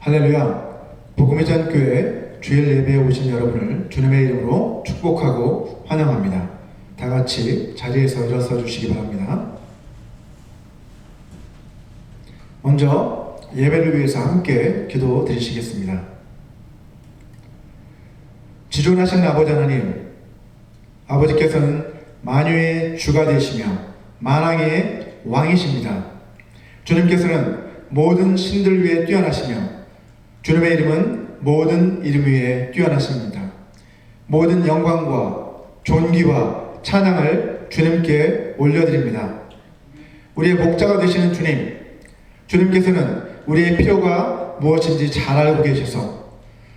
할렐루야. 복음의 전 교회 주일 예배에 오신 여러분을 주님의 이름으로 축복하고 환영합니다. 다 같이 자리에서 일어서 주시기 바랍니다. 먼저 예배를 위해서 함께 기도 드리시겠습니다. 지존하신 아버지 하나님, 아버지께서는 만유의 주가 되시며 만왕의 왕이십니다. 주님께서는 모든 신들 위에 뛰어나시며 주님의 이름은 모든 이름 위에 뛰어나십니다. 모든 영광과 존귀와 찬양을 주님께 올려드립니다. 우리의 목자가 되시는 주님, 주님께서는 우리의 필요가 무엇인지 잘 알고 계셔서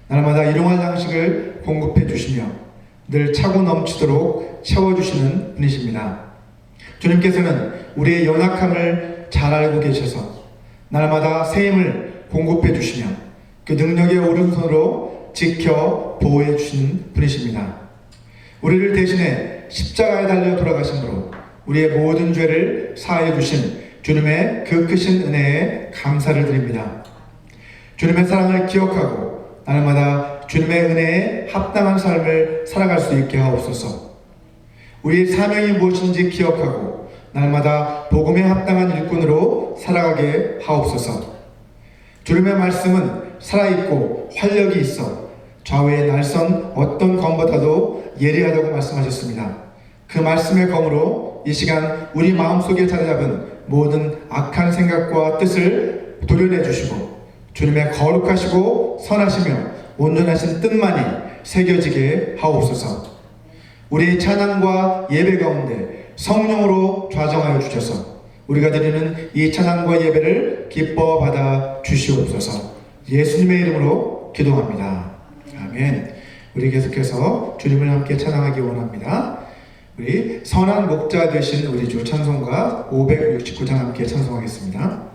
날마다 일용할 양식을 공급해 주시며 늘 차고 넘치도록 채워주시는 분이십니다. 주님께서는 우리의 연약함을 잘 알고 계셔서 날마다 새 힘을 공급해 주시며 그 능력의 오른손으로 지켜 보호해 주시는 분이십니다. 우리를 대신해 십자가에 달려 돌아가심으로 우리의 모든 죄를 사하여 주신 주님의 그 크신 은혜에 감사를 드립니다. 주님의 사랑을 기억하고 날마다 주님의 은혜에 합당한 삶을 살아갈 수 있게 하옵소서. 우리의 사명이 무엇인지 기억하고 날마다 복음에 합당한 일꾼으로 살아가게 하옵소서. 주님의 말씀은 살아있고 활력이 있어 좌우의 날선 어떤 검보다도 예리하다고 말씀하셨습니다. 그 말씀의 검으로 이 시간 우리 마음속에 자리잡은 모든 악한 생각과 뜻을 도려내 주시고 주님의 거룩하시고 선하시며 온전하신 뜻만이 새겨지게 하옵소서. 우리의 찬양과 예배 가운데 성령으로 좌정하여 주셔서 우리가 드리는 이 찬양과 예배를 기뻐 받아 주시옵소서. 예수님의 이름으로 기도합니다. 아멘. 우리 계속해서 주님을 함께 찬양하기 원합니다. 우리 선한 목자 되신 우리 주 찬송가 569장 함께 찬송하겠습니다.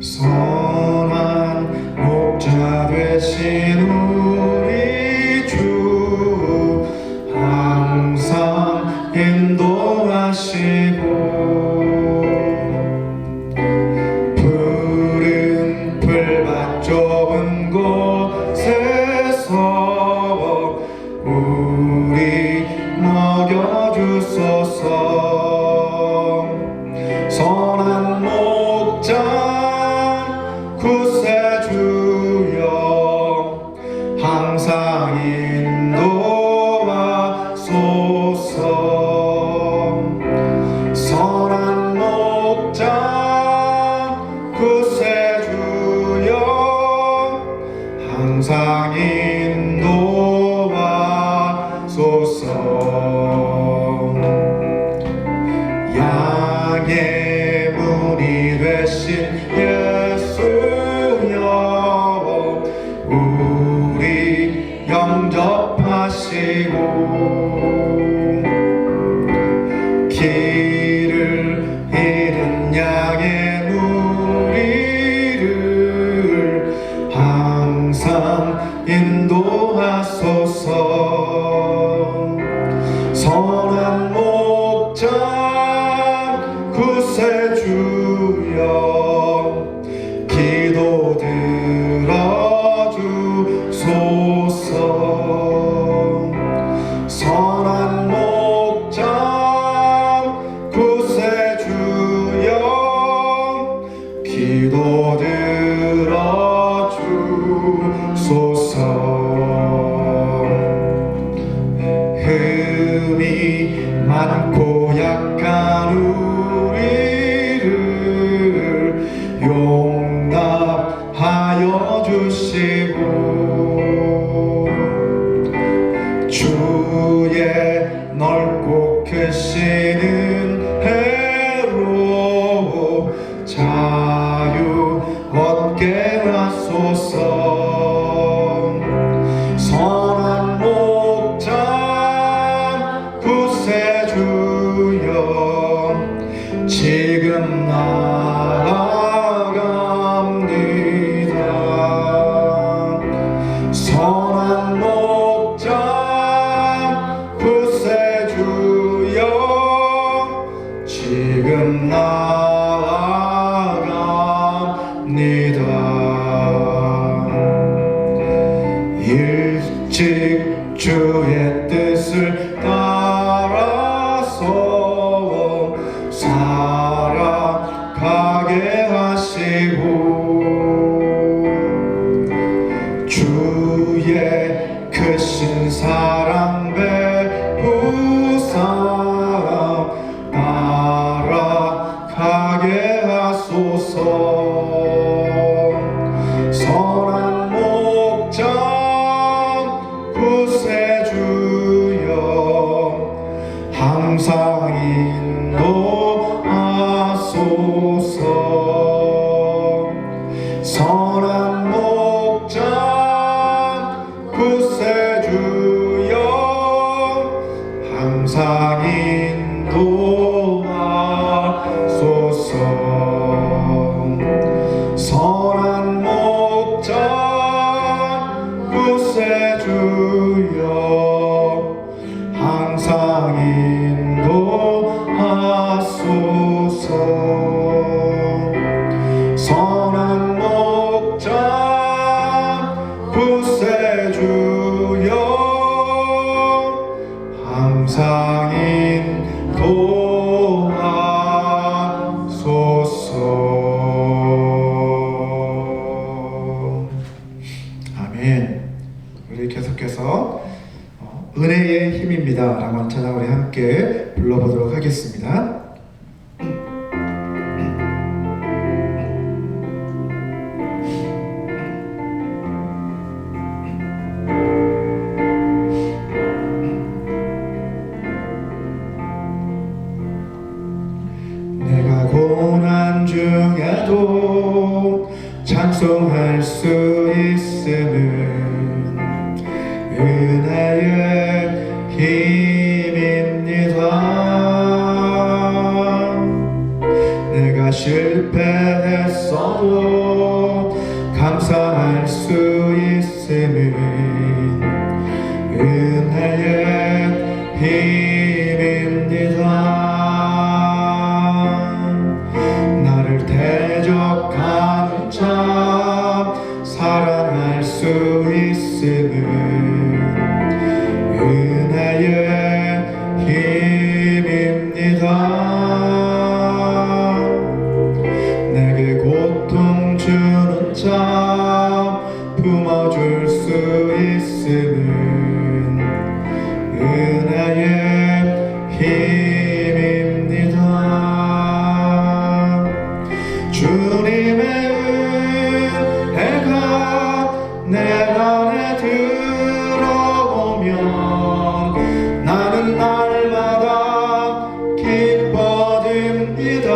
선한 목자 되신 우리 주 항상 인도하시고 푸른 풀밭 좁은 곳에서 우리 먹여주소서. 선한 목자 구세주여 항상 인도하소서. 선한 목자 구세주여 항상 인도하소서. 양의 문이 되신 예수여 우리 영접하시고 길을 잃은 양의 무리를 항상 인도하소서. 선한 목자 구세주여 기도 들어주소서. 선한 목자 구세주여 기도 들어주소서. 흠이 많고 약한 우리를 용납하여 주시고 주의 넓고 크신 은혜로 자유 얻게 하소서. 선한 목자 구세주여 지금 나아갑니다. 오직 주의 뜻을 따라서 살아가게 하시고 주의 크신 사랑 베푸사 따라가게 하소서. 선한 목자 구세주여 항상 인도하소서. 선한 목자 구세주여 항상 인도하소서. 선한 목자 구세주여 항상 인도하소서. 선한 목자 구세주여 항상 인도하소서. 아멘. 우리 계속해서 은혜의 힘입니다 라고 한 찬양 우리 함께 불러보도록 하겠습니다. 내가 고난 중에도 찬송할 수 있음은 은혜의 힘입니다. 내가 실패했어도 감사할 수 있음은 은혜의 힘입니다. 나를 대적하는 자 사랑할 수 있음은 은혜의 힘입니다. 내게 고통 주는 자 품어줄 수 있음은 은혜의 힘입니다. 주님의 은혜가 내 안에 들어오면 나는 날마다 기뻐집니다.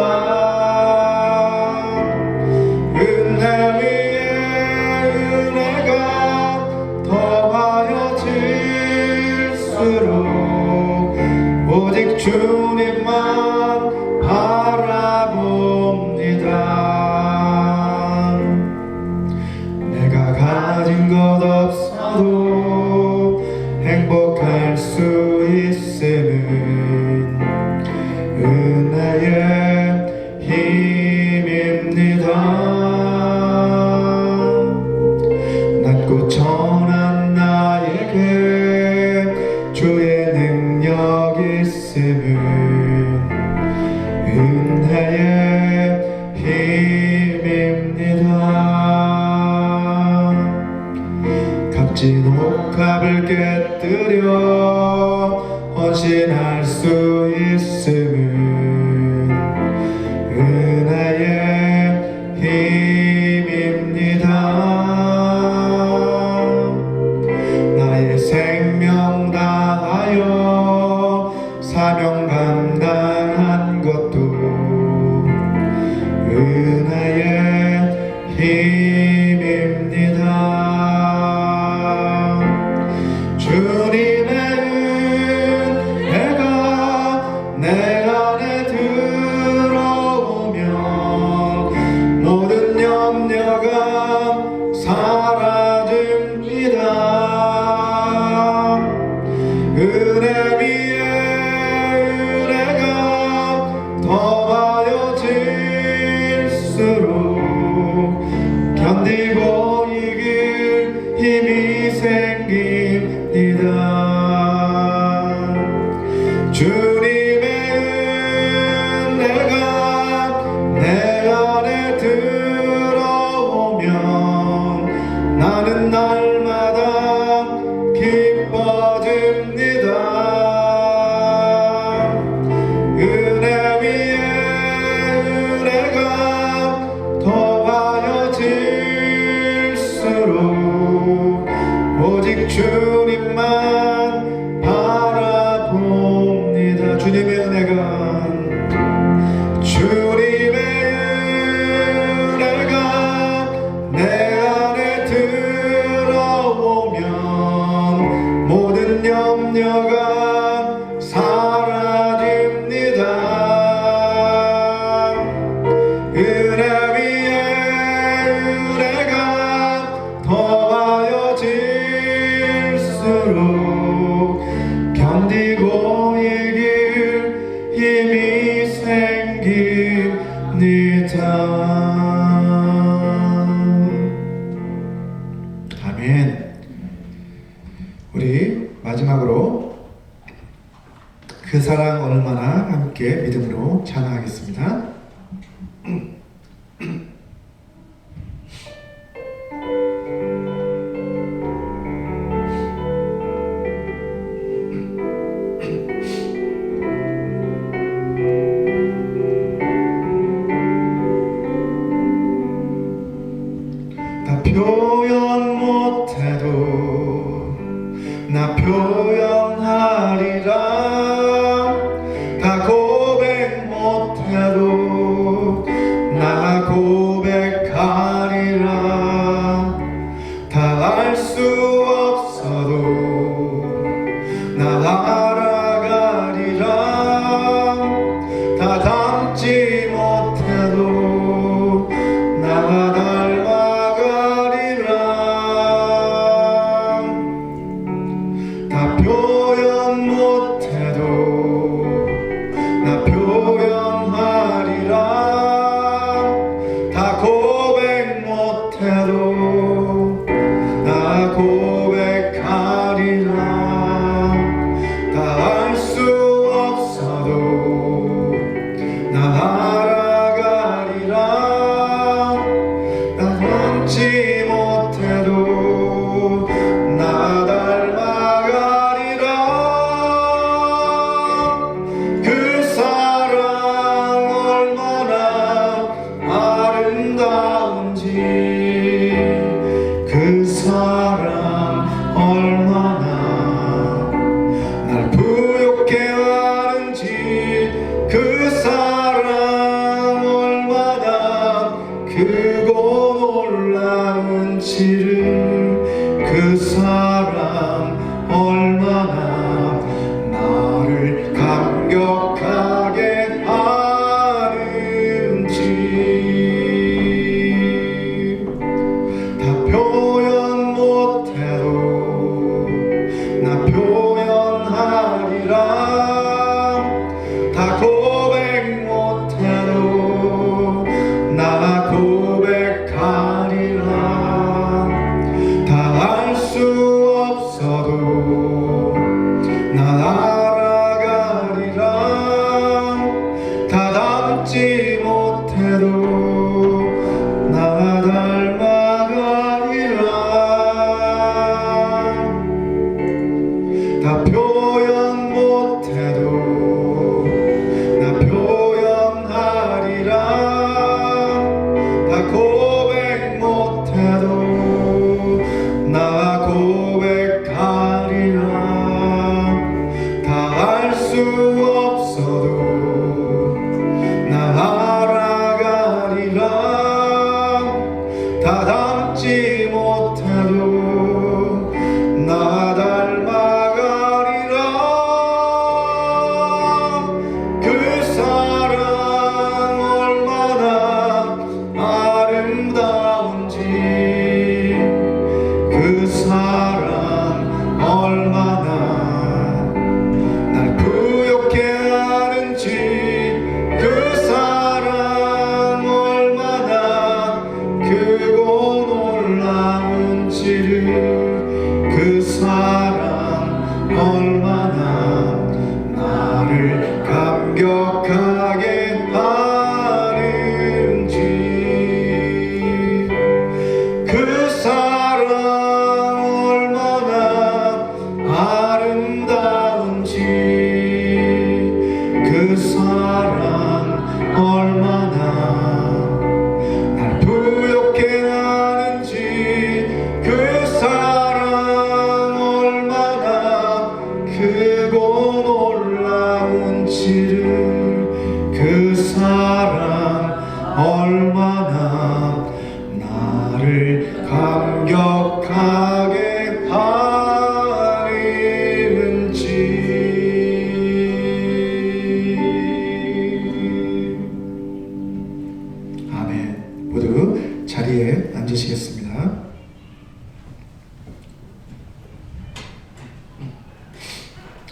은혜 위에 은혜가 더하여질수록 오직 주님만 바라봅니다. 내가 가진 것 없어도 행복할 수 있음은 은혜의 힘입니다. 낮고 천한 나에게 주의 능력 있음은 은혜의 힘입니다. 값진 옥합을 깨뜨려 헌신할 수 있음은 은혜의 힘입니다. 나의 생명 다하여 사명 감당한 것도 은혜의 힘입니다. 주님의 은혜가 내 안에 날마다 기뻐집니다. 은혜 위에 은혜가 더하여질수록 오직 주님만 바라봅니다. 주님의 은혜가 내 안에 들어오면 모든 염려가 사라집니다. 은혜 위에 은혜가 더하여질수록 견디고 이길 힘이 생깁니다. 아멘. 우리 마지막으로 그 사랑 얼마나 함께 믿음으로 찬양하겠습니다. 표현 못해도 나 표현하리라. 다 고백 못해도 나 고백하리라. 다 알 수 없어도 나 알아가리라. 다 닮지 못해도 나 표현 못해도 나 표현하리라. 다 고백 못해도 나 고백하리라. 다 알 수 없어도 나 알아가리라. 나 닮지 못해도 나 그 사랑 얼마나 날 부욕해 하는지. 그 사랑 얼마나 크고 놀라운지를. 그 사랑 얼마나 나를 감격하게 하는지. 표현 못해도 나 표현하리라. 다 고백 못해도 나 고백하리라. 다 알 수 없어도 나 알아가리라. 다 닮지 못해도 나 닮아가리라. 다 표현 못해도 나 표현하리라. 다 고백 못해도 나 고백하리라. 다 알 수 없어도 나 알아가리라. 다 닮지 못해도 나 닮아가리라. 그 사랑 얼마나 아름다운지. 그 사랑 얼마나 날 부욕해 하는지. 그 사랑 얼마나 크고 놀라운지를. 그 사랑 얼마나 나를 감격하게 하는지. 그 사랑 나게 하리는지. 아멘. 모두 자리에 앉으시겠습니다.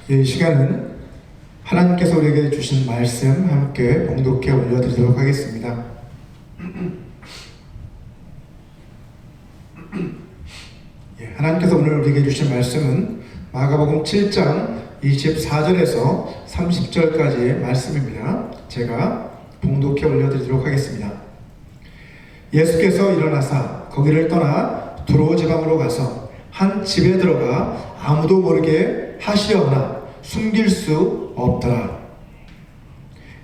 이 시간은 하나님께서 우리에게 주신 말씀 함께 봉독해 올려드리도록 하겠습니다. 하나님께서 오늘 우리에게 주신 말씀은 마가복음 7장 24절에서 30절까지의 말씀입니다. 제가 봉독해 올려드리도록 하겠습니다. 예수께서 일어나사 거기를 떠나 두로 지방으로 가서 한 집에 들어가 아무도 모르게 하시려 하나 숨길 수 없더라.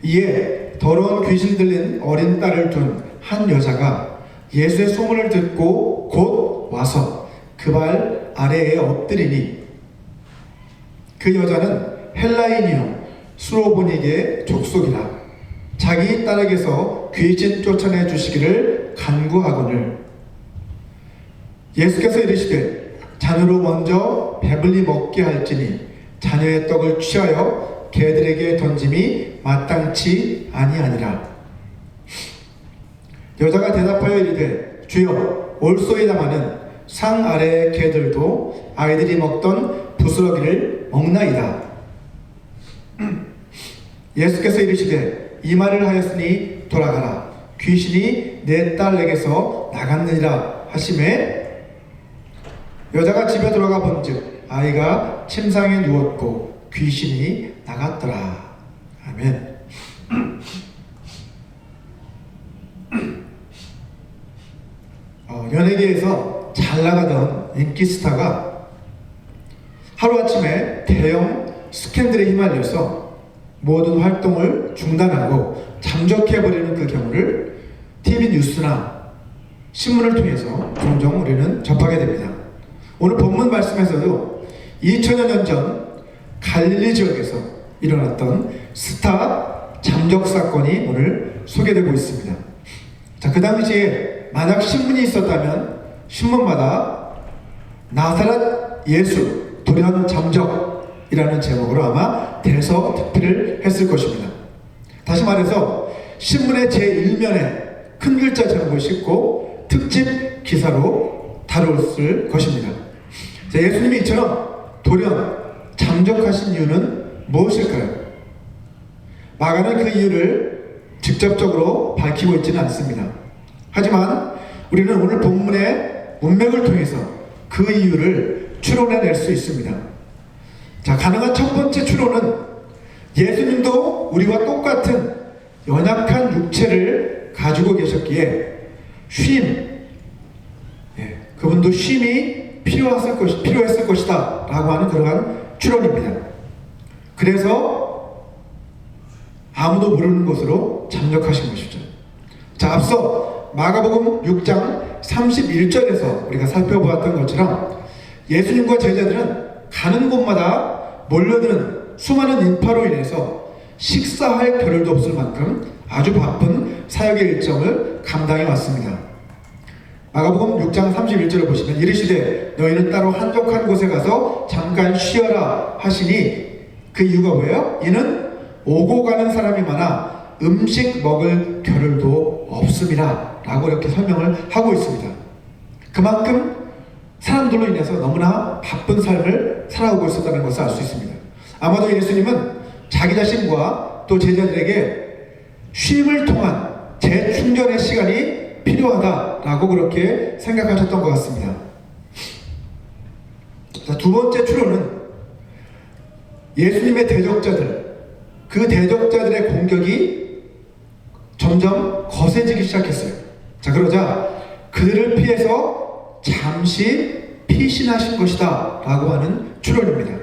이에 더러운 귀신 들린 어린 딸을 둔 한 여자가 예수의 소문을 듣고 곧 와서 그 발 아래에 엎드리니, 그 여자는 헬라인이요 수로보니게 족속이라 자기 딸에게서 귀신 쫓아내 주시기를 간구하거늘 예수께서 이르시되 자녀로 먼저 배불리 먹게 할지니 자녀의 떡을 취하여 개들에게 던짐이 마땅치 아니하니라. 여자가 대답하여 이르되 주여 올소이다마는 상 아래의 개들도 아이들이 먹던 부스러기를 먹나이다. 예수께서 이르시되 이 말을 하였으니 돌아가라. 귀신이 내 딸에게서 나갔느니라 하시매 여자가 집에 돌아가 본즉 아이가 침상에 누웠고 귀신이 나갔더라. 아멘. 연예계에서 잘 나가던 인기 스타가 하루아침에 대형 스캔들에 휘말려서 모든 활동을 중단하고 잠적해버리는 그 경우를 TV 뉴스나 신문을 통해서 종종 우리는 접하게 됩니다. 오늘 본문 말씀에서도 2000여 년 전 갈릴리 지역에서 일어났던 스타 잠적 사건이 오늘 소개되고 있습니다. 자, 그 당시에 만약 신문이 있었다면 신문마다 나사렛 예수 돌연 잠적이라는 제목으로 아마 대서특필을 했을 것입니다. 다시 말해서 신문의 제1면에 큰 글자 제목을 싣고 특집 기사로 다뤘을 것입니다. 자, 예수님이 이처럼 돌연 잠적하신 이유는 무엇일까요? 마가는 그 이유를 직접적으로 밝히고 있지는 않습니다. 하지만 우리는 오늘 본문의 문맥을 통해서 그 이유를 추론해낼 수 있습니다. 자, 가능한 첫 번째 추론은 예수님도 우리와 똑같은 연약한 육체를 가지고 계셨기에 그분도 쉼이 필요했을 것이다 라고 하는 그러한 추론입니다. 그래서 아무도 모르는 곳으로 잠적하신 것이죠. 자, 앞서 마가복음 6장 31절에서 우리가 살펴보았던 것처럼 예수님과 제자들은 가는 곳마다 몰려드는 수많은 인파로 인해서 식사할 겨를도 없을 만큼 아주 바쁜 사역의 일정을 감당해 왔습니다. 마가복음 6장 31절을 보시면 이르시되 너희는 따로 한적한 곳에 가서 잠깐 쉬어라 하시니 그 이유가 뭐예요? 이는 오고 가는 사람이 많아 음식 먹을 겨를도 없음이라 라고 이렇게 설명을 하고 있습니다. 그만큼 사람들로 인해서 너무나 바쁜 삶을 살아오고 있었다는 것을 알 수 있습니다. 아마도 예수님은 자기 자신과 또 제자들에게 쉼을 통한 재충전의 시간이 필요하다라고 그렇게 생각하셨던 것 같습니다. 자, 두 번째 추론은 예수님의 대적자들, 그 대적자들의 공격이 점점 거세지기 시작했어요. 자, 그러자 그들을 피해서 잠시 피신하신 것이다 라고 하는 추론입니다.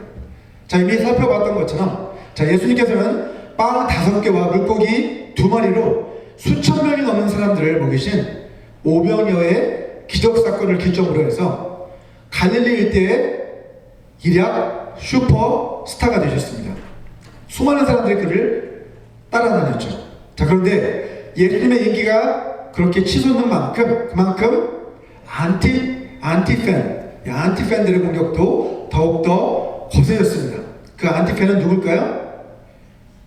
자, 이미 살펴봤던 것처럼 예수님께서는 빵 5개와 물고기 2마리로 수천 명이 넘는 사람들을 먹이신 오병이어의 기적사건을 기점으로 해서 갈릴리 일대의 일약 슈퍼스타가 되셨습니다. 수많은 사람들이 그를 따라다녔죠. 자, 그런데 예수님의 인기가 그렇게 치솟는 만큼 그만큼 안티팬, 이 안티팬들의 공격도 더욱더 거세졌습니다. 그 안티팬은 누굴까요?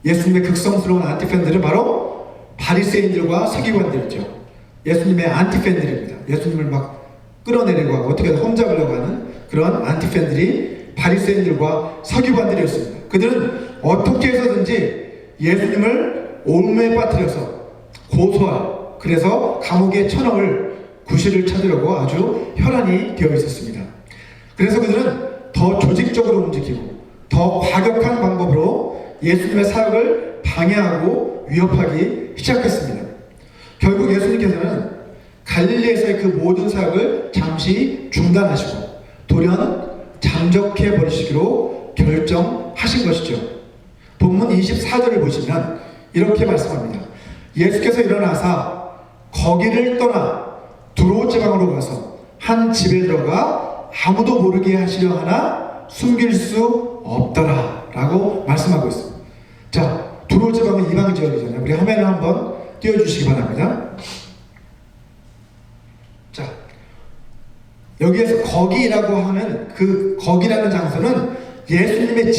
예수님의 극성스러운 안티팬들은 바로 바리새인들과 서기관들이죠. 예수님의 안티팬들입니다. 예수님을 막 끌어내려고 하고 어떻게든 험잡으려고 하는 그런 안티팬들이 바리새인들과 서기관들이었습니다. 그들은 어떻게 해서든지 예수님을 올무에 빠뜨려서 고소할, 그래서 감옥에 쳐넣을 구실을 찾으려고 아주 혈안이 되어 있었습니다. 그래서 그들은 더 조직적으로 움직이고 더 과격한 방법으로 예수님의 사역을 방해하고 위협하기 시작했습니다. 결국 예수님께서는 갈릴리에서의 그 모든 사역을 잠시 중단하시고 돌연 잠적해 버리시기로 결정하신 것이죠. 본문 24절을 보시면 이렇게 말씀합니다. 예수께서 일어나사 거기를 떠나 두로 지방으로 가서 한 집에 들어가 아무도 모르게 하시려 하나 숨길 수 없더라 라고 말씀하고 있습니다. 자, 두로 지방은 이방 지역이잖아요. 우리 화면을 한번 띄워주시기 바랍니다. 자, 여기에서 거기라고 하는 그 거기라는 장소는 예수님의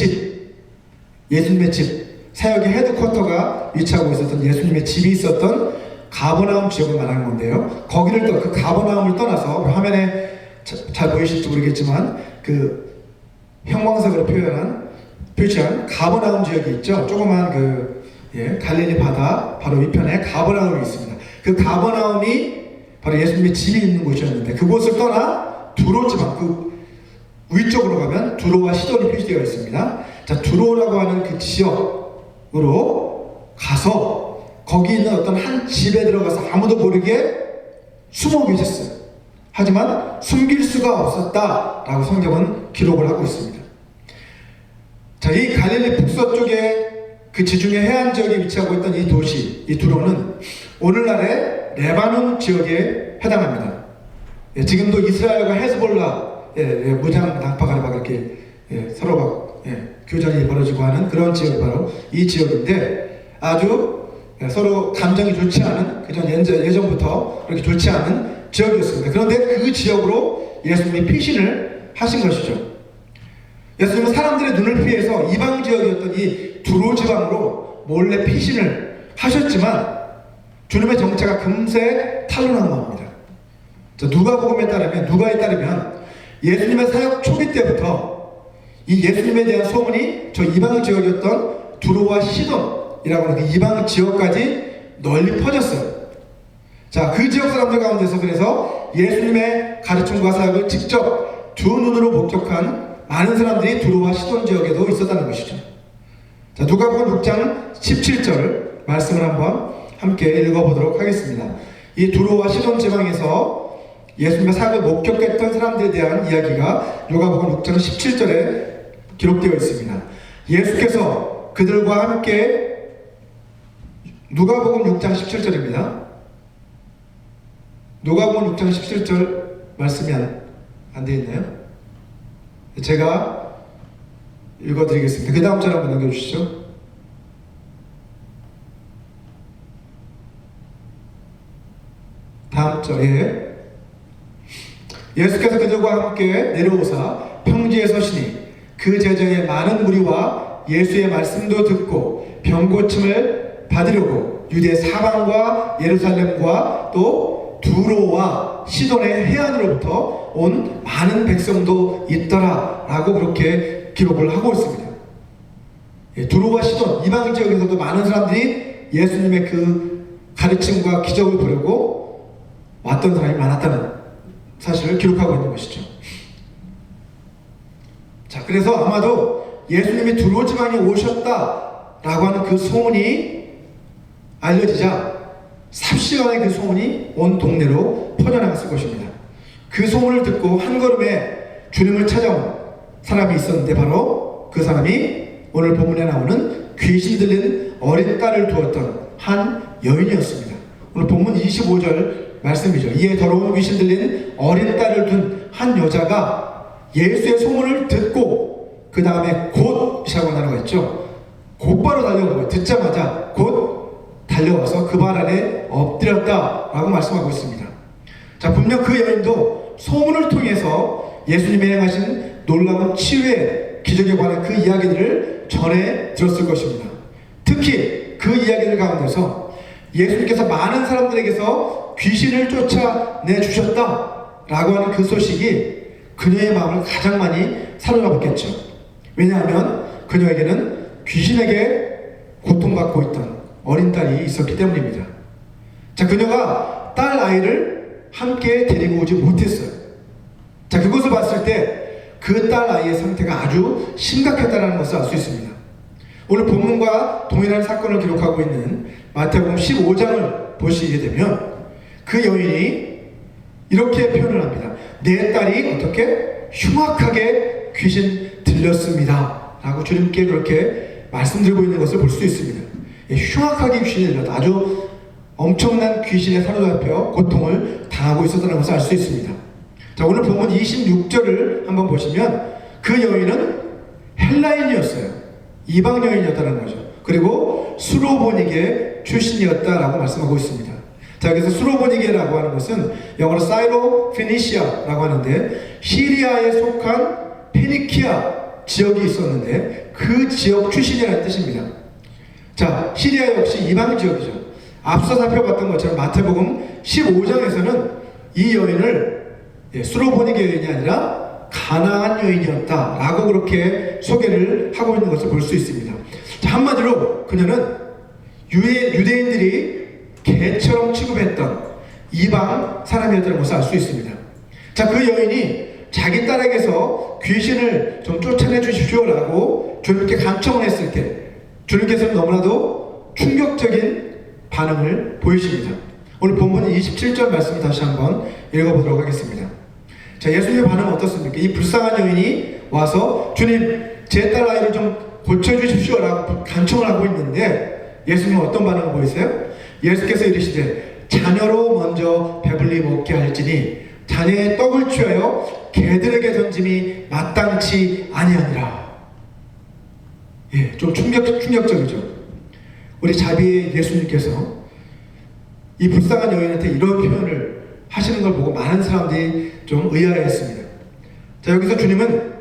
집, 사역의 헤드쿼터가 위치하고 있었던 예수님의 집이 있었던 가버나움 지역을 말하는 건데요. 그 가버나움을 떠나서 화면에 잘 보이실지 모르겠지만 그 형광색으로 표시한 가버나움 지역이 있죠. 조그만 갈릴리 바다 바로 위편에 가버나움이 있습니다. 그 가버나움이 바로 예수님의 집이 있는 곳이었는데 그곳을 떠나 두로 지방, 그 위쪽으로 가면 두로와 시돈이 표시되어 있습니다. 자, 두로라고 하는 그 지역으로 가서 거기 있는 어떤 한 집에 들어가서 아무도 모르게 숨어 계셨어요. 하지만 숨길 수가 없었다라고 성경은 기록을 하고 있습니다. 자, 이 갈릴리 북서쪽에 그 지중해 해안 지역에 위치하고 있던 이 도시, 이 두로는 오늘날의 레바논 지역에 해당합니다. 지금도 이스라엘과 헤즈볼라 무장 당파가 막 이렇게 서로 막 교전이 벌어지고 하는 그런 지역이 바로 이 지역인데 아주 서로 감정이 좋지 않은 그전 예전부터 그렇게 좋지 않은 지역이었습니다. 그런데 그 지역으로 예수님이 피신을 하신 것이죠. 예수님은 사람들의 눈을 피해서 이방 지역이었던 이 두로 지방으로 몰래 피신을 하셨지만 주님의 정체가 금세 탄로난 겁니다. 누가에 따르면 예수님의 사역 초기 때부터 이 예수님에 대한 소문이 저 이방 지역이었던 두로와 시돈이라고 하는 그 이방 지역까지 널리 퍼졌어요. 자, 그 지역 사람들 가운데서 그래서 예수님의 가르침과 사역을 직접 두 눈으로 목격한 많은 사람들이 두로와 시돈 지역에도 있었다는 것이죠. 자, 누가복음 6장 17절 말씀을 한번 함께 읽어보도록 하겠습니다. 이 두로와 시돈 지방에서 예수님의 사역을 목격했던 사람들에 대한 이야기가 누가복음 6장 17절에 기록되어 있습니다. 예수께서 그들과 함께 누가복음 6장 17절입니다. 누가복음 6장 17절 말씀이 안 되어 있나요? 제가 읽어드리겠습니다. 그 다음 절 한번 넘겨주시죠. 다음 절에 예수께서 그들과 함께 내려오사 평지에 서시니 그 제자의 많은 무리와 예수의 말씀도 듣고 병고침을 받으려고 유대 사방과 예루살렘과 또 두로와 시돈의 해안으로부터 온 많은 백성도 있더라 라고 그렇게 기록을 하고 있습니다. 두로와 시돈 이방 지역에서도 많은 사람들이 예수님의 그 가르침과 기적을 보려고 왔던 사람이 많았다는 사실을 기록하고 있는 것이죠. 자, 그래서 아마도 예수님이 두로 지방에 오셨다라고 하는 그 소문이 알려지자 삽시간에 그 소문이 온 동네로 퍼져나갔을 것입니다. 그 소문을 듣고 한 걸음에 주님을 찾아온 사람이 있었는데 바로 그 사람이 오늘 본문에 나오는 귀신 들린 어린 딸을 두었던 한 여인이었습니다. 오늘 본문 25절 말씀이죠. 이에 더러운 귀신 들린 어린 딸을 둔 한 여자가 예수의 소문을 듣고 그 다음에 곧 시작하고 나누가 있죠. 곧바로 달려온 거예요. 듣자마자 곧 달려와서 그 발 아래 엎드렸다라고 말씀하고 있습니다. 자, 분명 그 여인도 소문을 통해서 예수님이 행하신 놀라운 치유의 기적에 관한 그 이야기들을 전해 들었을 것입니다. 특히 그 이야기들 가운데서 예수님께서 많은 사람들에게서 귀신을 쫓아내 주셨다라고 하는 그 소식이 그녀의 마음을 가장 많이 사로잡았겠죠. 왜냐하면 그녀에게는 귀신에게 고통받고 있던 어린 딸이 있었기 때문입니다. 자, 그녀가 딸 아이를 함께 데리고 오지 못했어요. 자, 그것을 봤을 때 그 딸 아이의 상태가 아주 심각했다는 것을 알 수 있습니다. 오늘 본문과 동일한 사건을 기록하고 있는 마태복음 15장을 보시게 되면 그 여인이 이렇게 표현을 합니다. 내 딸이 어떻게 흉악하게 귀신 들렸습니다 라고 주님께 그렇게 말씀드리고 있는 것을 볼 수 있습니다. 흉악하게 귀신이 들렸다. 아주 엄청난 귀신에 사로잡혀 고통을 당하고 있었다는 것을 알 수 있습니다. 자, 오늘 본문 26절을 한번 보시면 그 여인은 헬라인이었어요. 이방 여인이었다는 거죠. 그리고 수로보니게 출신이었다라고 말씀하고 있습니다. 자, 여기서 수로보니게라고 하는 것은 영어로 사이로 피니시아라고 하는데 시리아에 속한 페니키아 지역이 있었는데 그 지역 출신이라는 뜻입니다. 자, 시리아 역시 이방 지역이죠. 앞서 살펴봤던 것처럼 마태복음 15장에서는 이 여인을 수로보니게 여인이 아니라 가나안 여인이었다라고 그렇게 소개를 하고 있는 것을 볼 수 있습니다. 자, 한마디로 그녀는 유대인들이 개처럼 취급했던 이방 사람이었다는 것을 알 수 있습니다. 자, 그 여인이 자기 딸에게서 귀신을 좀 쫓아내 주십시오라고 주님께 간청을 했을 때 주님께서는 너무나도 충격적인 반응을 보이십니다. 오늘 본문 27절 말씀 다시 한번 읽어보도록 하겠습니다. 자, 예수님의 반응은 어떻습니까? 이 불쌍한 여인이 와서 주님, 제 딸 아이를 좀 고쳐주십시오 라고 간청을 하고 있는데 예수님은 어떤 반응을 보이세요? 예수께서 이르시되 자녀로 먼저 배불리 먹게 할지니 자녀의 떡을 취하여 개들에게 던짐이 마땅치 아니하니라. 좀 충격적이죠. 우리 자비의 예수님께서 이 불쌍한 여인한테 이런 표현을 하시는 걸 보고 많은 사람들이 좀 의아해했습니다. 자, 여기서 주님은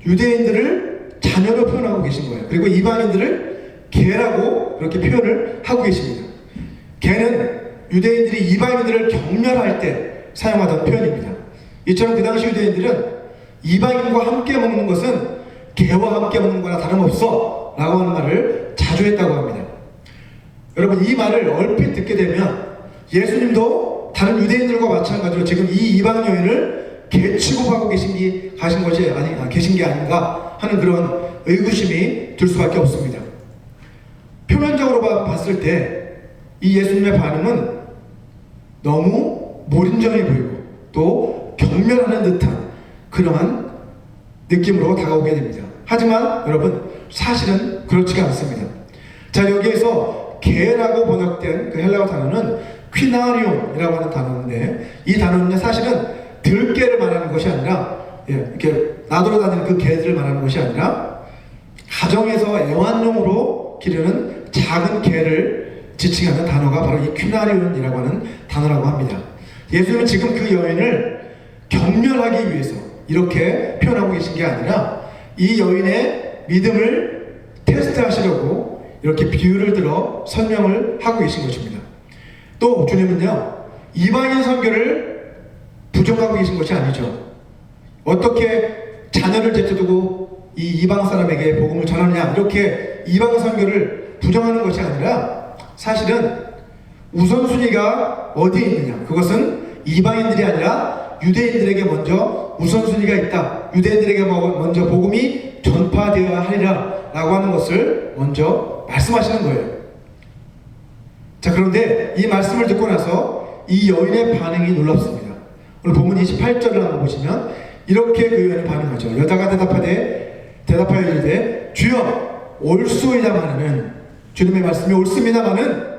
유대인들을 자녀로 표현하고 계신 거예요. 그리고 이방인들을 개라고 그렇게 표현을 하고 계십니다. 개는 유대인들이 이방인들을 경멸할 때 사용하던 표현입니다. 이처럼 그 당시 유대인들은 이방인과 함께 먹는 것은 개와 함께 먹는 거나 다름없어 라고 하는 말을 자주 했다고 합니다. 여러분, 이 말을 얼핏 듣게 되면 예수님도 다른 유대인들과 마찬가지로 지금 이 이방 여인을 개 취급하고 계신 게 아닌가 하는 그런 의구심이 들 수밖에 없습니다. 표면적으로 봤을 때 이 예수님의 반응은 너무 몰인정해 보이고 또 경멸하는 듯한 그러한 느낌으로 다가오게 됩니다. 하지만 여러분, 사실은 그렇지가 않습니다. 자, 여기에서 개라고 번역된 그 헬라어 단어는 퀴나리온이라고 하는 단어인데 이 단어는 사실은 들개를 말하는 것이 아니라 이렇게 나돌아다니는 그 개들을 말하는 것이 아니라 가정에서 애완용으로 기르는 작은 개를 지칭하는 단어가 바로 이 퀴나리온이라고 하는 단어라고 합니다. 예수님은 지금 그 여인을 경멸하기 위해서 이렇게 표현하고 계신 게 아니라 이 여인의 믿음을 테스트하시려고 이렇게 비유를 들어 설명을 하고 계신 것입니다. 또 주님은요, 이방인 선교를 부정하고 계신 것이 아니죠. 어떻게 자녀를 제쳐두고 이 이방 사람에게 복음을 전하느냐, 이렇게 이방 선교를 부정하는 것이 아니라 사실은 우선순위가 어디에 있느냐, 그것은 이방인들이 아니라 유대인들에게 먼저 우선순위가 있다. 유대인들에게 먼저 복음이 전파되어야 하리라 라고 하는 것을 먼저 말씀하시는 거예요. 자, 그런데 이 말씀을 듣고 나서 이 여인의 반응이 놀랍습니다. 오늘 본문 28절을 한번 보시면 이렇게 그 여인이 반응하죠. 여자가 대답하여 이르되 주여 올소이다마는, 주님의 말씀이 옳습니다마는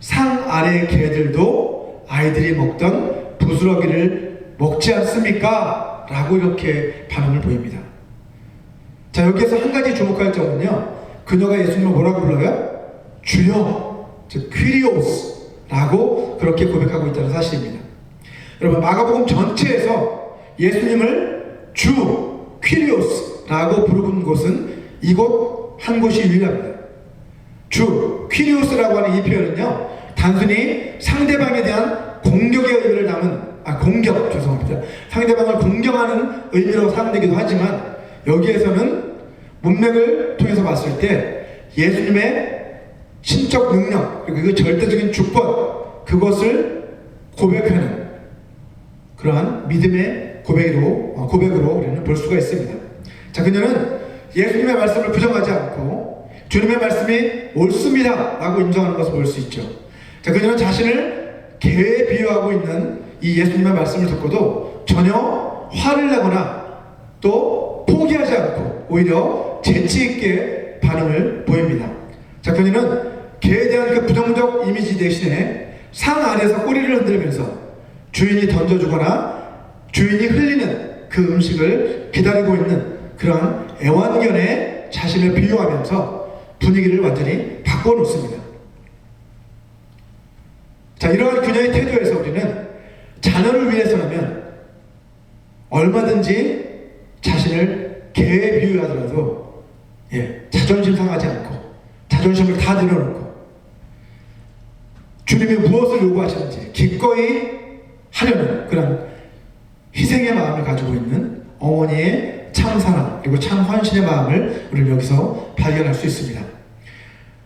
상 아래 개들도 아이들이 먹던 부스러기를 먹지 않습니까? 라고 이렇게 반응을 보입니다. 자, 여기에서 한 가지 주목할 점은요, 그녀가 예수님을 뭐라고 불러요? 주여, 즉 퀴리오스 라고 그렇게 고백하고 있다는 사실입니다. 여러분, 마가복음 전체에서 예수님을 주 퀴리오스라고 부르는 곳은 이곳 한 곳이 유일합니다. 주 퀴리오스라고 하는 이 표현은요, 단순히 상대방에 대한 공격의 의미를 담은 상대방을 공경하는 의미로 사용되기도 하지만, 여기에서는 문맥을 통해서 봤을 때 예수님의 신적 능력 그리고 그 절대적인 주권, 그것을 고백하는 그러한 믿음의 고백으로 우리는 볼 수가 있습니다. 자, 그녀는 예수님의 말씀을 부정하지 않고 주님의 말씀이 옳습니다 라고 인정하는 것을 볼 수 있죠. 자, 그녀는 자신을 개에 비유하고 있는 이 예수님의 말씀을 듣고도 전혀 화를 내거나 또 포기하지 않고 오히려 재치있게 반응을 보입니다. 자, 그녀는 개에 대한 그 부정적 이미지 대신에 상 아래에서 꼬리를 흔들면서 주인이 던져주거나 주인이 흘리는 그 음식을 기다리고 있는 그런 애완견에 자신을 비유하면서 분위기를 완전히 바꿔놓습니다. 자, 이러한 그녀의 태도에서 우리는 자녀를 위해서라면 얼마든지 자신을 개에 비유하더라도 자존심 상하지 않고 자존심을 다 내려놓고 주님이 무엇을 요구하시는지 기꺼이 하려는 그런 희생의 마음을 가지고 있는 어머니의 참 사랑 그리고 참 헌신의 마음을 우리는 여기서 발견할 수 있습니다.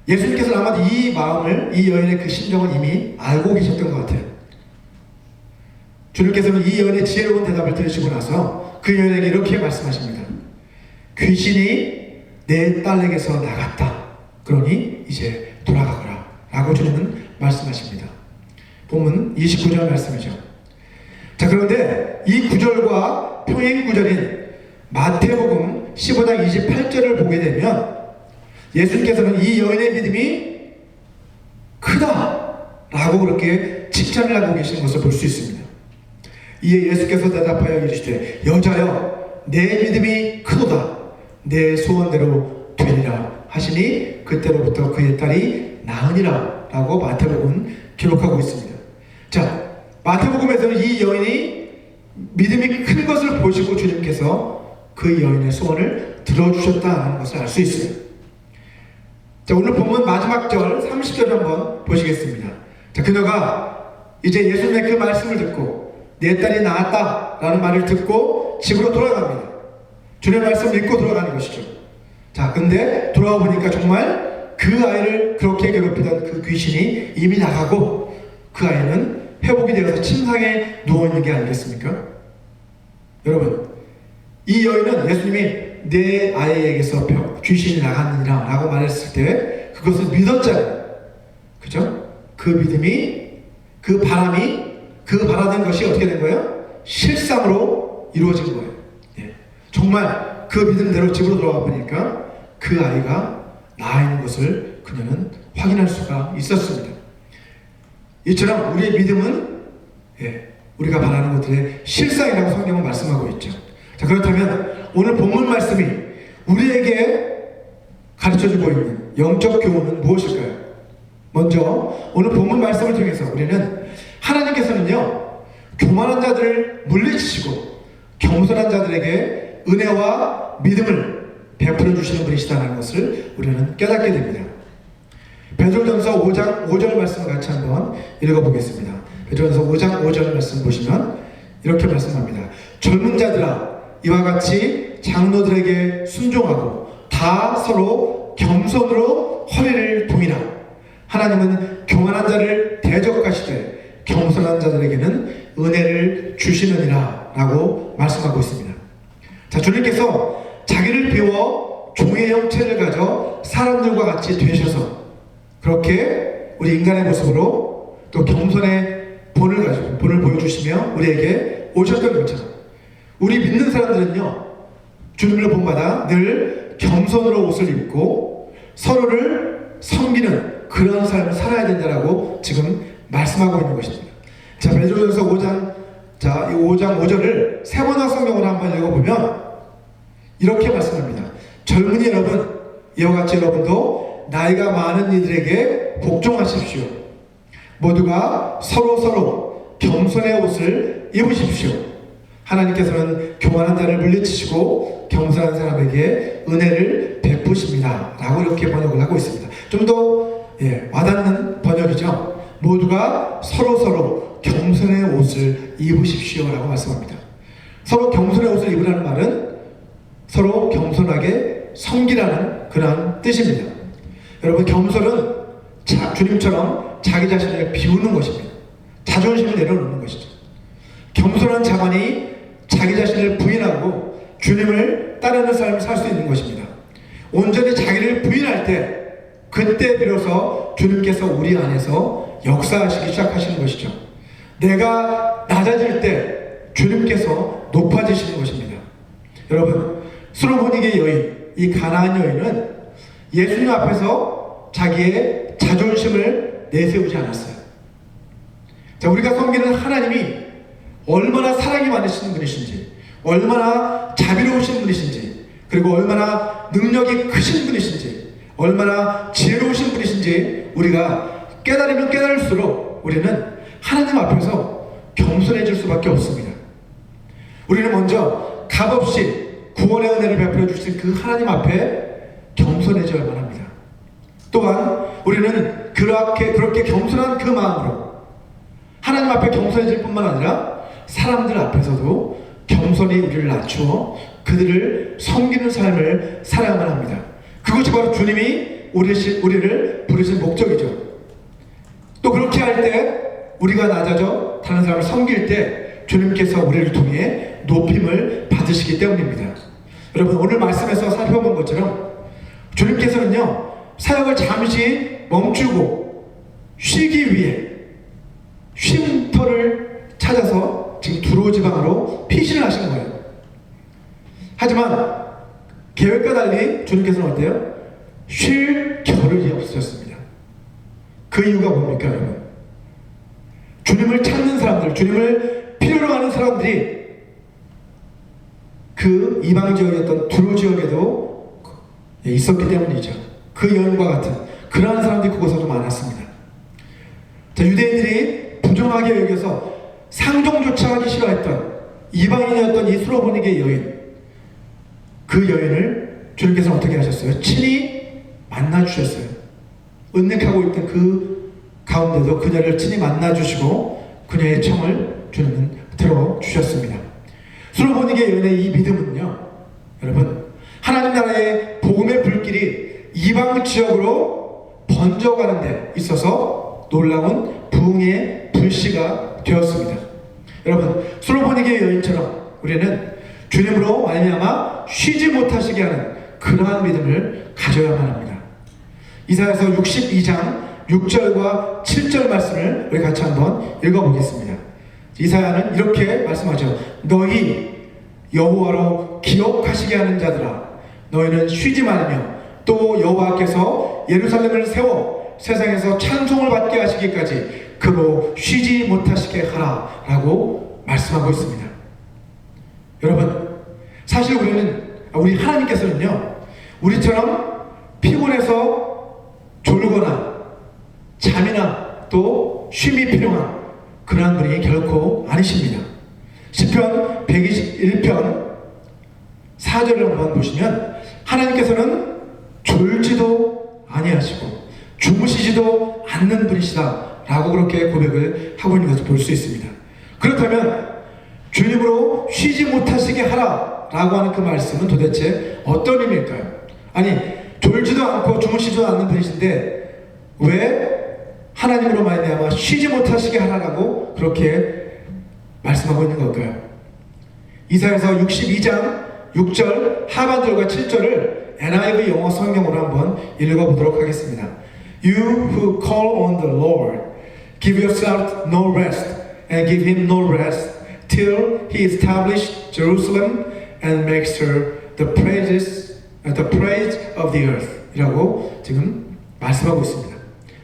예수님께서는 아마 이 마음을, 이 여인의 그 심정을 이미 알고 계셨던 것 같아요. 주님께서는 이 여인의 지혜로운 대답을 들으시고 나서 그 여인에게 이렇게 말씀하십니다. 귀신이 내 딸에게서 나갔다. 그러니 이제 돌아가거라 라고 주님은 말씀하십니다. 본문 29절 말씀이죠. 자, 그런데 이 구절과 평행 구절인 마태복음 15장 28절을 보게 되면 예수님께서는 이 여인의 믿음이 크다 라고 그렇게 칭찬을 하고 계시는 것을 볼 수 있습니다. 이에 예수께서 대답하여 이르시되 여자여 내 믿음이 크도다 내 소원대로 되리라 하시니 그때로부터 그의 딸이 나으니라 라고 마태복음은 기록하고 있습니다. 자, 마태복음에서는 이 여인이 믿음이 큰 것을 보시고 주님께서 그 여인의 소원을 들어주셨다는 것을 알 수 있어요. 자, 오늘 본문 마지막 절 30절 한번 보시겠습니다. 자, 그녀가 이제 예수님의 그 말씀을 듣고 내 딸이 나았다 라는 말을 듣고 집으로 돌아갑니다. 주님의 말씀을 믿고 돌아가는 것이죠. 자, 근데 돌아와 보니까 정말 그 아이를 그렇게 괴롭히던 그 귀신이 이미 나가고 그 아이는 회복이 되어서 침상에 누워있는 게 아니겠습니까? 여러분, 이 여인은 예수님이 내 아이에게서 귀신이 나갔느니라 라고 말했을 때 그것을 믿었잖아요. 그죠? 그 믿음이, 그 바람이, 그 바라던 것이 어떻게 된 거예요? 실상으로 이루어진 거예요. 정말 그 믿음대로 집으로 돌아와 보니까 그 아이가 나아 있는 것을 그녀는 확인할 수가 있었습니다. 이처럼 우리의 믿음은 우리가 바라는 것들의 실상이라고 성경은 말씀하고 있죠. 자, 그렇다면 오늘 본문 말씀이 우리에게 가르쳐주고 있는 영적 교훈은 무엇일까요? 먼저 오늘 본문 말씀을 통해서 우리는 하나님께서는요 교만한 자들을 물리치시고 겸손한 자들에게 은혜와 믿음을 베풀어 주시는 분이시다는 것을 우리는 깨닫게 됩니다. 베드로전서 5장 5절 말씀을 같이 한번 읽어보겠습니다. 베드로전서 5장 5절 말씀 보시면 이렇게 말씀합니다. 젊은 자들아 이와 같이 장로들에게 순종하고 다 서로 겸손으로 허리를 동이라. 하나님은 교만한 자를 대적하시되 겸손한 자들에게는 은혜를 주시느니라 라고 말씀하고 있습니다. 자, 주님께서 자기를 비워 종의 형체를 가져 사람들과 같이 되셔서 그렇게 우리 인간의 모습으로 또 겸손의 본을 가지고 본을 보여주시며 우리에게 오셨던 것처럼 우리 믿는 사람들은요 주님을 본받아 늘 겸손으로 옷을 입고 서로를 섬기는 그런 삶을 살아야 된다라고 지금 말씀하고 있는 것입니다. 자, 베드로전서 5장 이 5장 5절을 세번역 성경으로 한번 읽어보면 이렇게 말씀합니다. 젊은이 여러분, 이와 같이 여러분도 나이가 많은 이들에게 복종하십시오. 모두가 서로 겸손의 옷을 입으십시오. 하나님께서는 교만한 자를 물리치시고 겸손한 사람에게 은혜를 베푸십니다 라고 이렇게 번역을 하고 있습니다. 좀 더 와닿는 번역이죠. 모두가 서로 겸손의 옷을 입으십시오 라고 말씀합니다. 서로 겸손의 옷을 입으라는 말은 서로 겸손하게 섬기라는 그런 뜻입니다. 여러분, 겸손은 주님처럼 자기 자신을 비우는 것입니다. 자존심을 내려놓는 것이죠. 겸손한 자만이 자기 자신을 부인하고 주님을 따르는 삶을 살 수 있는 것입니다. 온전히 자기를 부인할 때, 그때 비로소 주님께서 우리 안에서 역사하시기 시작하시는 것이죠. 내가 낮아질 때 주님께서 높아지시는 것입니다. 여러분, 수로보니게 여인, 이 가나안 여인은 예수님 앞에서 자기의 자존심을 내세우지 않았어요. 자, 우리가 섬기는 하나님이 얼마나 사랑이 많으신 분이신지, 얼마나 자비로우신 분이신지, 그리고 얼마나 능력이 크신 분이신지, 얼마나 지혜로우신 분이신지 우리가 깨달으면 깨달을수록 우리는 하나님 앞에서 겸손해질 수밖에 없습니다. 우리는 먼저 값없이 구원의 은혜를 베풀어 주신 그 하나님 앞에 겸손해져야만 합니다. 또한 우리는 그렇게 겸손한 그 마음으로 하나님 앞에 겸손해질 뿐만 아니라 사람들 앞에서도 겸손히 우리를 낮추어 그들을 섬기는 삶을 살아야만 합니다. 그것이 바로 주님이 우리를 부르신 목적이죠. 또 그렇게 할 때 우리가 낮아져 다른 사람을 섬길 때 주님께서 우리를 통해 높임을 받으시기 때문입니다. 여러분, 오늘 말씀에서 살펴본 것처럼 주님께서는요, 사역을 잠시 멈추고 쉬기 위해 쉼터를 찾아서 지금 두로 지방으로 피신을 하신 거예요. 하지만 계획과 달리 주님께서는 어때요? 쉴 겨를이 없으셨습니다. 그 이유가 뭡니까, 여러분? 주님을 찾는 사람들, 주님을 필요로 하는 사람들이 그 이방 지역이었던 두로 지역에도 있었기 때문이죠. 그 여인과 같은 그러한 사람들이 그곳에도 많았습니다. 자, 유대인들이 부정하게 여겨서 상종조차 하기 싫어했던 이방인이었던 이 수로보니게 여인, 그 여인을 주님께서는 어떻게 하셨어요? 친히 만나주셨어요. 은닉하고 있던 그 가운데도 그녀를 친히 만나주시고 그녀의 청을 주님은 들어주셨습니다. 수로보니게 여인의 이 믿음은요, 여러분, 하나님 나라의 복음의 불길이 이방 지역으로 번져가는 데 있어서 놀라운 부흥의 불씨가 되었습니다. 여러분, 솔로몬에게 여인처럼 우리는 주님으로 말미암아 쉬지 못하시게 하는 그러한 믿음을 가져야만 합니다. 이사야서 62장 6절과 7절 말씀을 우리 같이 한번 읽어보겠습니다. 이사야는 이렇게 말씀하죠. 너희 여호와로 기억하시게 하는 자들아, 너희는 쉬지 말며 또 여호와께서 예루살렘을 세워 세상에서 찬송을 받게 하시기까지 그로 쉬지 못하시게 하라 라고 말씀하고 있습니다. 여러분, 사실 우리 하나님께서는요, 우리처럼 피곤해서 졸거나 잠이나 또 쉼이 필요한 그러한 분이 결코 아니십니다. 시편 121편 4절을 한번 보시면 하나님께서는 졸지도 아니하시고 주무시지도 않는 분이시다 라고 그렇게 고백을 하고 있는 것을 볼 수 있습니다. 그렇다면 주님으로 쉬지 못하시게 하라 라고 하는 그 말씀은 도대체 어떤 의미일까요? 아니, 졸지도 않고 주무시지도 않는 분이신데 왜 하나님으로 말미암아 쉬지 못하시게 하라고 그렇게 말씀하고 있는 걸까요? 이사야서 62장 6절 하반절과 7절을 NIV 영어 성경으로 한번 읽어보도록 하겠습니다. You who call on the Lord, give yourself no rest and give him no rest till he established Jerusalem and makes her the praise of the earth 이라고 지금 말씀하고 있습니다.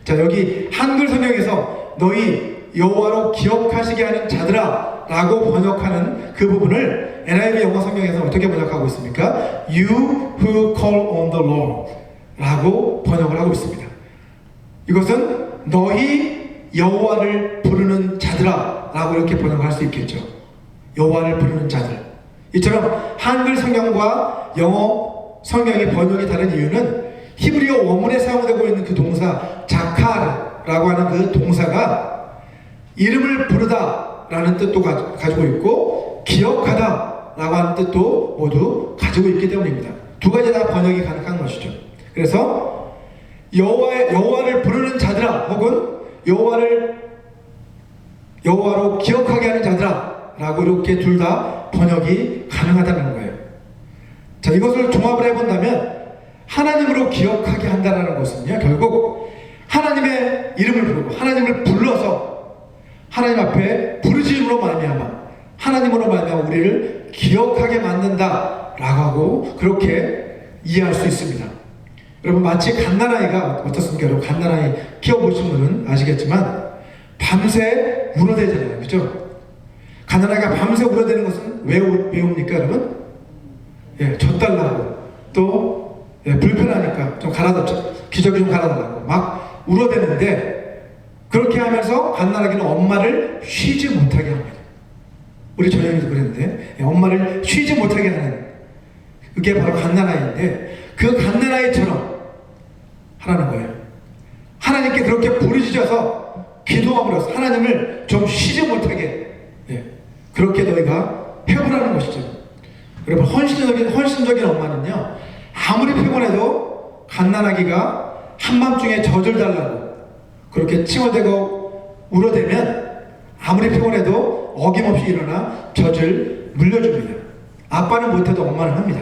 자, 여기 한글 성경에서 너희 여호와로 기억하시게 하는 자들아 라고 번역하는 그 부분을 NIV 영어 성경에서 어떻게 번역하고 있습니까? You who call on the Lord 라고 번역을 하고 있습니다. 이것은 너희 여호와를 부르는 자들아 라고 이렇게 번역할 수 있겠죠. 여호와를 부르는 자들. 이처럼 한글 성경과 영어 성경의 번역이 다른 이유는 히브리어 원문에 사용되고 있는 그 동사 자카르라고 하는 그 동사가 이름을 부르다라는 뜻도 가지고 있고 기억하다라고 하는 뜻도 모두 가지고 있기 때문입니다. 두 가지 다 번역이 가능한 것이죠. 그래서 여호와를 부르는 자들아, 혹은 여호와로 기억하게 하는 자들아 라고 이렇게 둘 다 번역이 가능하다는 거예요. 자, 이것을 종합을 해본다면 하나님으로 기억하게 한다는 것은요, 결국 하나님의 이름을 부르고 하나님을 불러서 하나님 앞에 부르짖음으로 말미암아 하나님으로 말미암아 우리를 기억하게 만든다라고 하고 그렇게 이해할 수 있습니다. 여러분, 마치 갓난아이가 어떻습니까? 여러분, 갓난아이 키워보신 분은 아시겠지만 밤새 울어대잖아요, 그죠? 갓난아이가 밤새 울어대는 것은 왜 웁니까, 여러분? 젖달라고, 또 불편하니까 좀 기저귀 좀 갈아달라고 막 울어대는데, 그렇게 하면서 갓난아기는 엄마를 쉬지 못하게 합니다. 우리 조영이도 그랬는데, 엄마를 쉬지 못하게 하는, 그게 바로 갓난아이인데, 그 갓난아이처럼 하라는 거예요. 하나님께 그렇게 부르짖어서 기도함으로써 하나님을 좀 쉬지 못하게, 그렇게 너희가 해보라는 것이죠. 여러분, 헌신적인 엄마는요, 아무리 피곤해도 갓난아기가 한밤중에 젖을 달라고 그렇게 칭얼대고 울어대면 아무리 피곤해도 어김없이 일어나 젖을 물려줍니다. 아빠는 못해도 엄마는 합니다.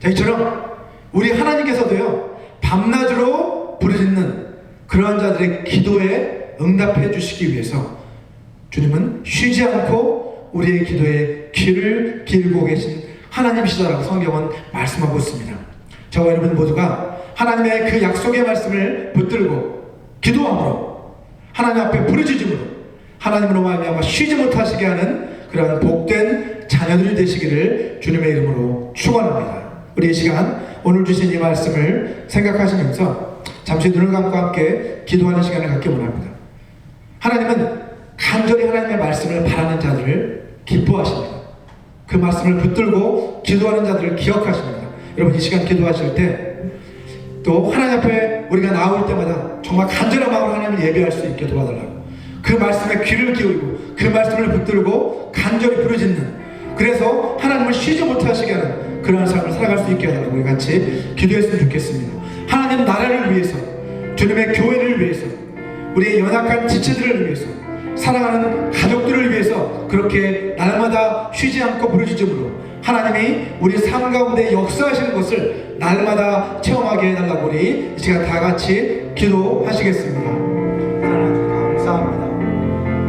자, 이처럼 우리 하나님께서도요, 밤낮으로 부르짖는 그러한 자들의 기도에 응답해 주시기 위해서 주님은 쉬지 않고 우리의 기도에 귀를 기울이고 계신 하나님이시다라고 성경은 말씀하고 있습니다. 저와 여러분 모두가 하나님의 그 약속의 말씀을 붙들고 기도함으로 하나님 앞에 부르짖음으로 하나님으로 말미암아 쉬지 못하시게 하는 그러한 복된 자녀들이 되시기를 주님의 이름으로 축원합니다. 우리 이 시간 오늘 주신 이 말씀을 생각하시면서 잠시 눈을 감고 함께 기도하는 시간을 갖기 원합니다. 하나님은 간절히 하나님의 말씀을 바라는 자들을 기뻐하십니다. 그 말씀을 붙들고 기도하는 자들을 기억하십니다. 여러분, 이 시간 기도하실 때 또 하나님 앞에 우리가 나올 때마다 정말 간절한 마음으로 하나님을 예배할 수 있게 도와달라고, 그 말씀에 귀를 기울이고 그 말씀을 붙들고 간절히 부르짖는, 그래서 하나님을 쉬지 못하시게 하는 그러한 삶을 살아갈 수 있게 하라고 우리 같이 기도했으면 좋겠습니다. 하나님 나라를 위해서, 주님의 교회를 위해서, 우리의 연약한 지체들을 위해서, 사랑하는 가족들을 위해서 그렇게 날마다 쉬지 않고 부르짖음으로 하나님이 우리 삶 가운데 역사하시는 것을 날마다 체험하게 해달라고 우리 이 시간 다 같이 기도하시겠습니다. 하나님 감사합니다.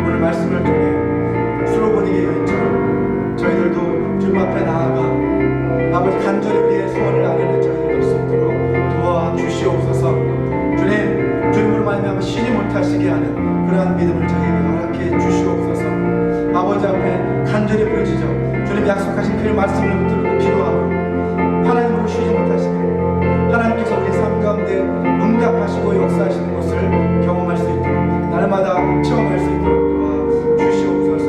오늘 말씀을 통해 슬로보닉의 여인처럼 저희들도 주님 앞에 나아가 아버지 간절히 우리의 소원을 아뢰는 저희들 될 수 있도록 도와주시옵소서. 주님으로 말미암아 쉬지 못하시게 하는 그러한 믿음을 저희에게 허락해 주시옵소서. 아버지 앞에 간절히 부르짖어 주님 약속하신 그 말씀을 붙들고 기도하고 하나님으로 쉬지 못하시게, 하나님께서 우리 삶 가운데 응답하시고 역사하시는 것을 경험할 수 있도록, 날마다 체험할 수 있도록 도와주시옵소서.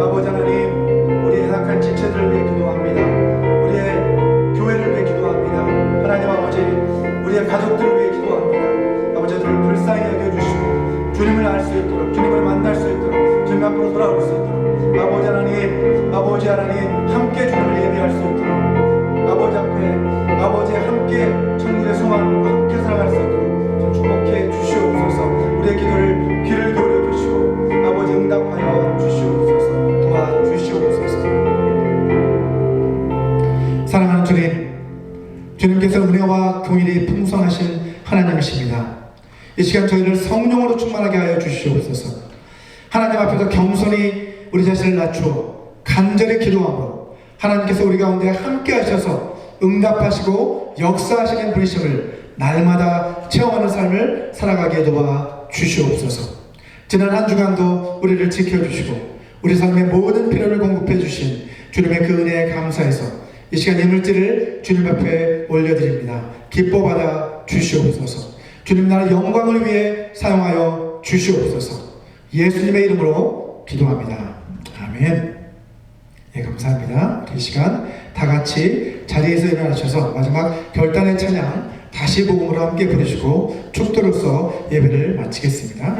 아버지 하나님, 우리의 약한 지체들을 위해 기도합니다. 우리의 교회를 위해 기도합니다. 하나님 아버지, 우리의 가족들을 위해 기도합니다. 아버지, 저들을 불쌍히 여겨주시고 주님을 알 수 있도록, 주님을 만날 수 있도록, 주님 앞으로 돌아올 수 있도록, 아버지 하나님 함께 주님을 예배할 수 있도록, 아버지 함께 천국의 소망과 함께 살아갈 수 있도록 좀 축복해 주시옵소서. 우리의 기도를 귀를 기울여 주시고 아버지 응답하여 주시옵소서. 도와주시옵소서. 사랑하는 주님께서 은혜와 긍휼이 풍성하신 하나님이십니다. 이 시간 저희를 성령으로 충만하게 하여 주시옵소서. 하나님 앞에서 겸손히 우리 자신을 낮추어 간절히 기도함으로 하나님께서 우리 가운데 함께 하셔서 응답하시고 역사하시는 분이심을 날마다 체험하는 삶을 살아가게 도와 주시옵소서. 지난 한 주간도 우리를 지켜주시고 우리 삶의 모든 필요를 공급해 주신 주님의 그 은혜에 감사해서 이 시간 이 물질을 주님 앞에 올려드립니다. 기뻐 받아 주시옵소서. 주님 나라의 영광을 위해 사용하여 주시옵소서. 예수님의 이름으로 기도합니다. 아멘. 예, 감사합니다. 이 시간 다 같이 자리에서 일어나셔서 마지막 결단의 찬양 다시 복음으로 함께 부르시고 축도로서 예배를 마치겠습니다.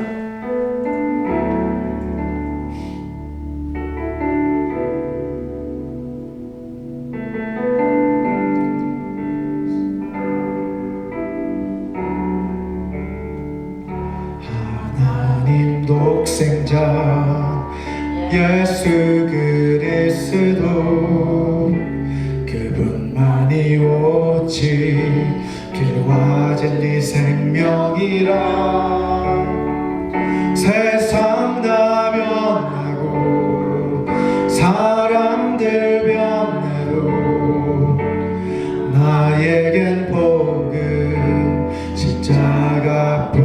하나님 독생자 예수 그리스도 그분만이 오직 길과 진리 생명이라 세상 다 변하고 사람들 변해도 나에겐 복음 십자가뿐이라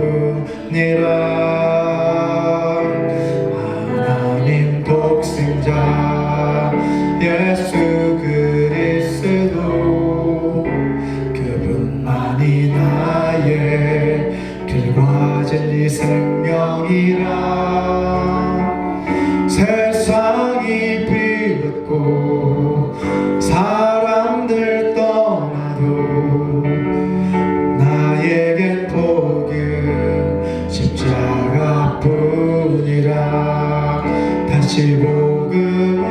하나님 독생자 예수 그리스도 그분만이 나의 길과 진리 생명이라 세상이 비웃고 사람들 떠나도 나에겐 복음 십자가뿐이라 다시 복음으로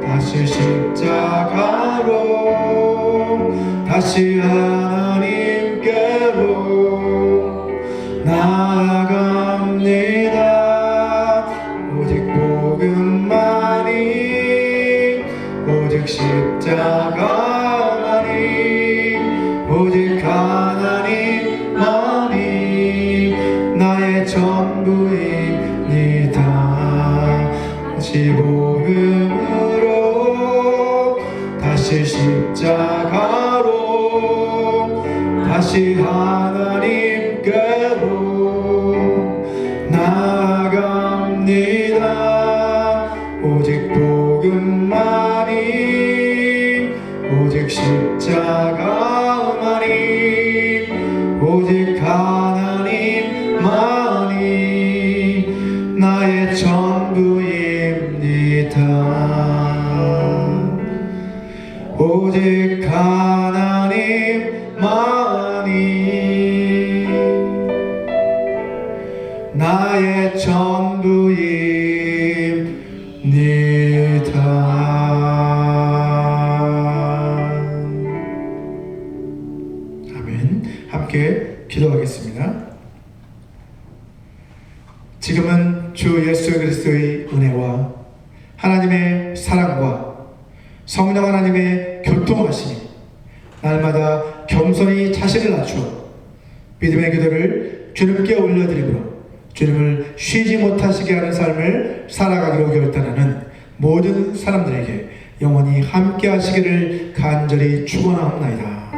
다시 십자가로 다시 하나님께로 나아갑니다. 오직 복음만이 오직 십자가만이 오직 하나님만이 나의 전부입니다. 다시 복음으로 다시 십자가로 다시 하나님께로 나아갑니다. 오직 복음만이 오직 십자가만이 오직 하나님만이 나의 전부입니다. 오직 하나님만이 나의 전부입니다. 아멘. 함께 기도하겠습니다. 지금은 주 예수 그리스도의 은혜와 하나님의 사랑과 성령 하나님의 교통하심이 날마다 겸손히 자신을 낮추어 믿음의 기도를 주님께 올려드리므로 주님을 쉬지 못하시게 하는 삶을 살아가기로 결단하는 모든 사람들에게 영원히 함께 하시기를 간절히 축원하옵나이다.